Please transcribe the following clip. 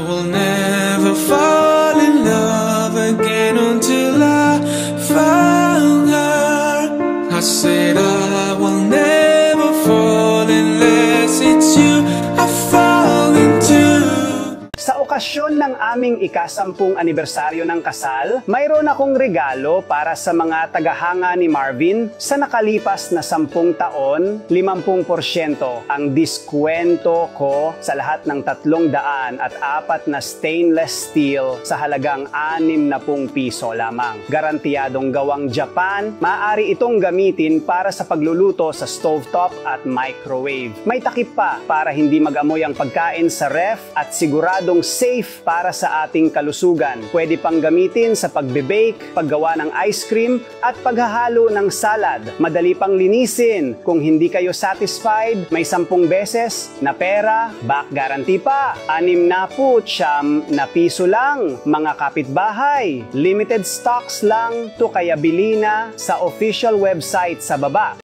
will never fall in love again until I found her. I said I will never fall unless it's you I fall into. Sa okasyon ng aming ika-10 anibersaryo ng kasal, mayroon akong regalo para sa mga tagahanga ni Marvin. Sa nakalipas na 10 taon, 50% ang diskwento ko sa lahat ng 304 na stainless steel sa halagang 60 piso lamang. Garantiyadong gawang Japan, maaari itong gamitin para sa pagluluto sa stovetop at microwave. May takip pa para hindi mag-amoy ang pagkain sa ref at siguradong safe para sa ating kalusugan. Pwede pang gamitin sa pagbe-bake, paggawa ng ice cream, at paghahalo ng salad. Madali pang linisin. Kung hindi kayo satisfied, may 10 beses na pera, back guarantee pa. 69 na piso lang, mga kapitbahay. Limited stocks lang to kaya bili na sa official website sa baba.